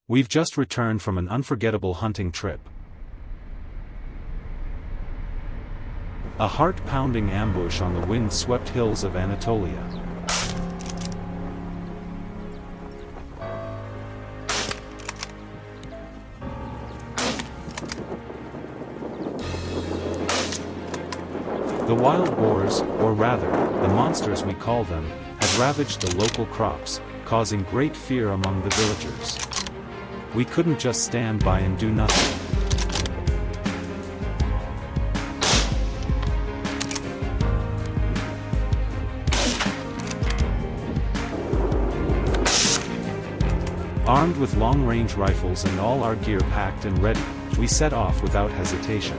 We've just returned from an unforgettable hunting trip. A heart-pounding ambush on the wind-swept hills of Anatolia. The wild boars, or rather, the monsters we call them, had ravaged the local crops, causing great fear among the villagers. We couldn't just stand by and do nothing. Armed with long-range rifles and all our gear packed and ready, we set off without hesitation.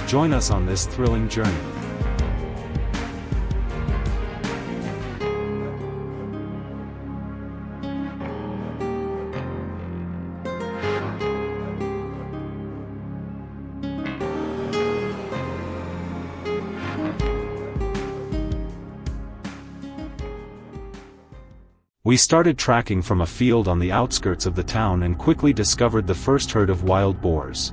Join us on this thrilling journey. We started tracking from a field on the outskirts of the town and quickly discovered the first herd of wild boars.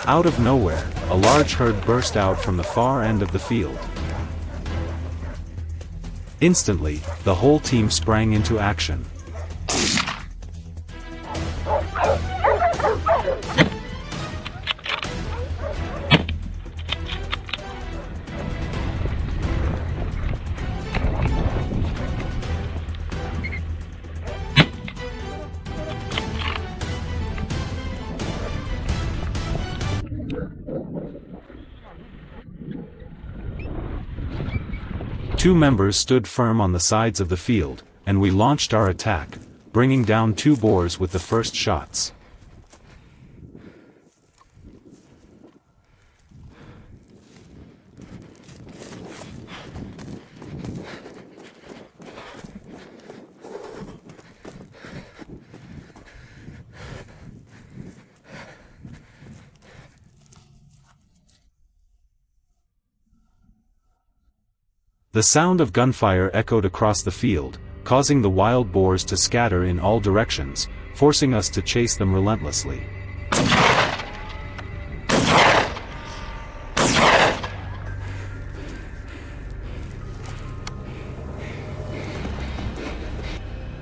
Out of nowhere, a large herd burst out from the far end of the field. Instantly, the whole team sprang into action. Two members stood firm on the sides of the field, and we launched our attack, bringing down two boars with the first shots. The sound of gunfire echoed across the field, causing the wild boars to scatter in all directions, forcing us to chase them relentlessly.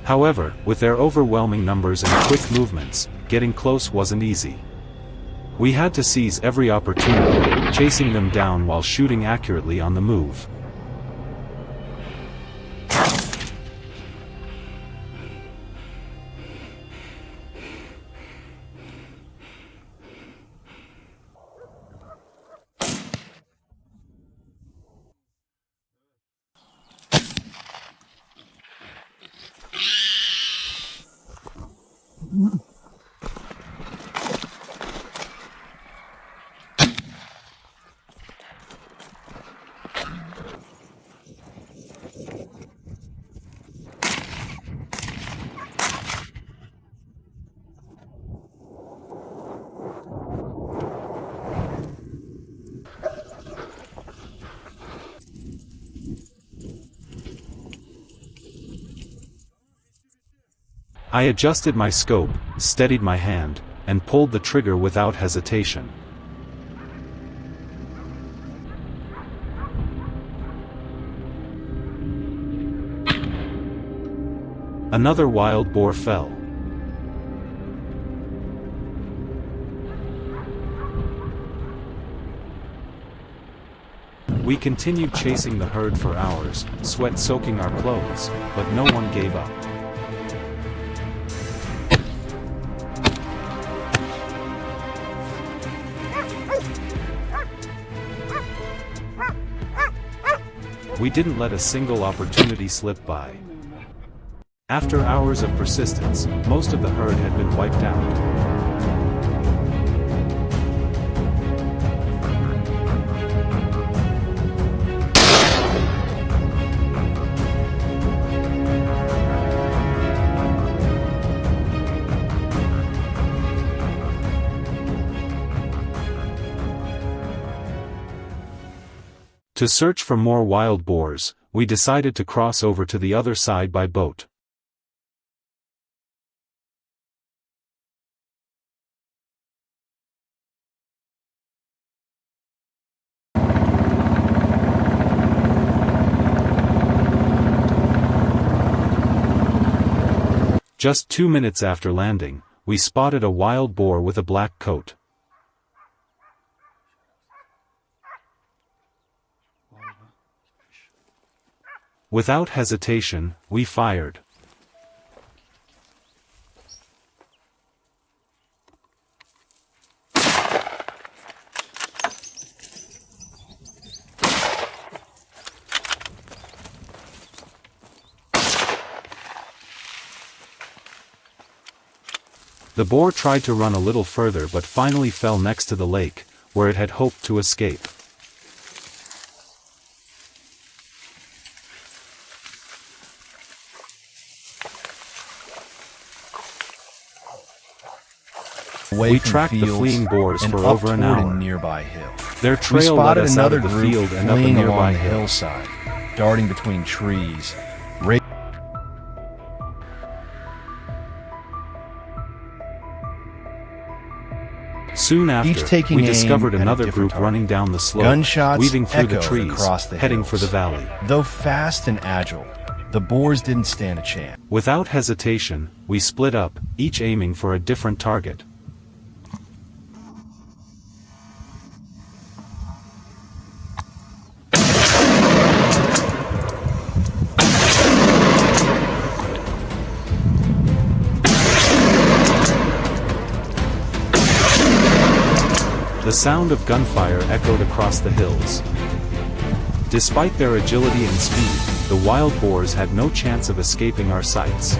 However, with their overwhelming numbers and quick movements, getting close wasn't easy. We had to seize every opportunity, chasing them down while shooting accurately on the move. I adjusted my scope, steadied my hand, and pulled the trigger without hesitation. Another wild boar fell. We continued chasing the herd for hours, sweat soaking our clothes, but no one gave up. We didn't let a single opportunity slip by. After hours of persistence, most of the herd had been wiped out. To search for more wild boars, we decided to cross over to the other side by boat. Just 2 minutes after landing, we spotted a wild boar with a black coat. Without hesitation, we fired. The boar tried to run a little further but finally fell next to the lake, where it had hoped to escape. We tracked the fleeing boars for over an hour. Nearby hill. Their trail led us out of the field and up a nearby hillside, darting between trees. Soon after, we discovered another group running down the slope, weaving through the trees, heading for the valley. Though fast and agile, the boars didn't stand a chance. Without hesitation, we split up, each aiming for a different target. The sound of gunfire echoed across the hills. Despite their agility and speed, the wild boars had no chance of escaping our sights.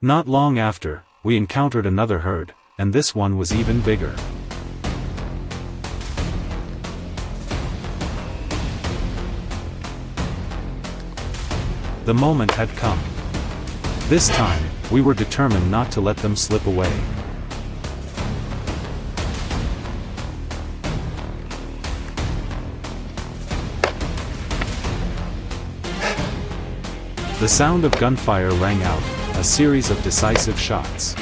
Not long after, we encountered another herd, and this one was even bigger. The moment had come. This time, we were determined not to let them slip away. The sound of gunfire rang out, a series of decisive shots.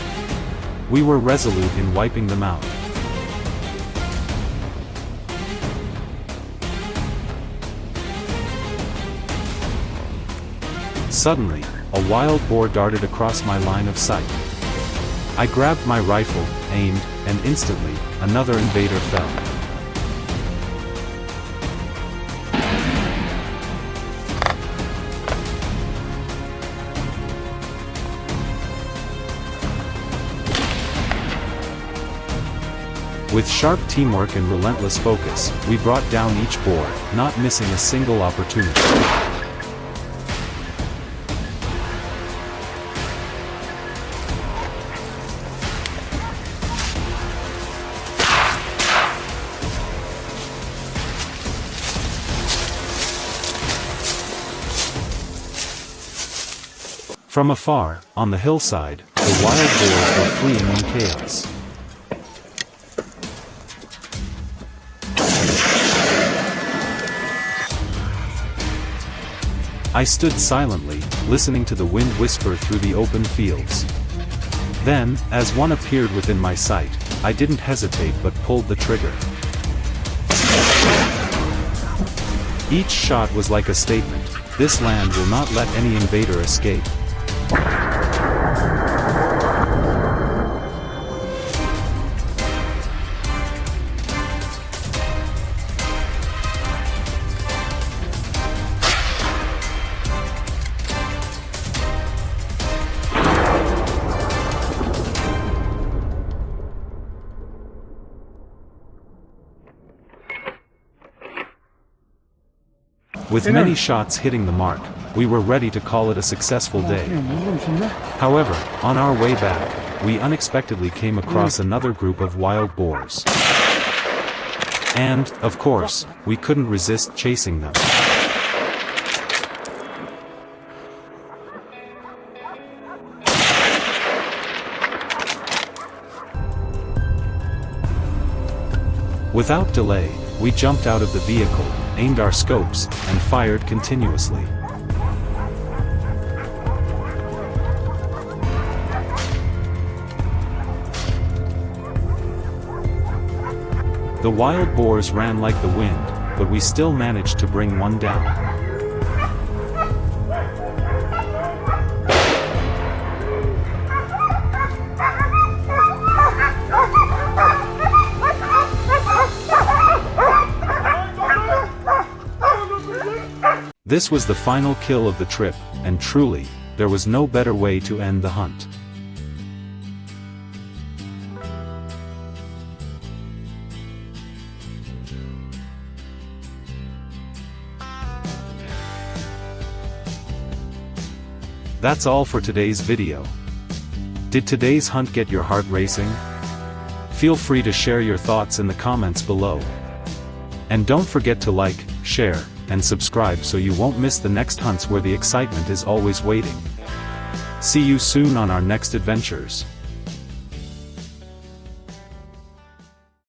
We were resolute in wiping them out. Suddenly, a wild boar darted across my line of sight. I grabbed my rifle, aimed, and instantly, another invader fell. With sharp teamwork and relentless focus, we brought down each boar, not missing a single opportunity. From afar, on the hillside, the wild boars were fleeing in chaos. I stood silently, listening to the wind whisper through the open fields. Then, as one appeared within my sight, I didn't hesitate but pulled the trigger. Each shot was like a statement: this land will not let any invader escape. With many shots hitting the mark, we were ready to call it a successful day. However, on our way back, we unexpectedly came across another group of wild boars. And, of course, we couldn't resist chasing them. Without delay, we jumped out of the vehicle, aimed our scopes, and fired continuously. The wild boars ran like the wind, but we still managed to bring one down. This was the final kill of the trip, and truly, there was no better way to end the hunt. That's all for today's video. Did today's hunt get your heart racing? Feel free to share your thoughts in the comments below. And don't forget to like, share, and subscribe so you won't miss the next hunts where the excitement is always waiting. See you soon on our next adventures.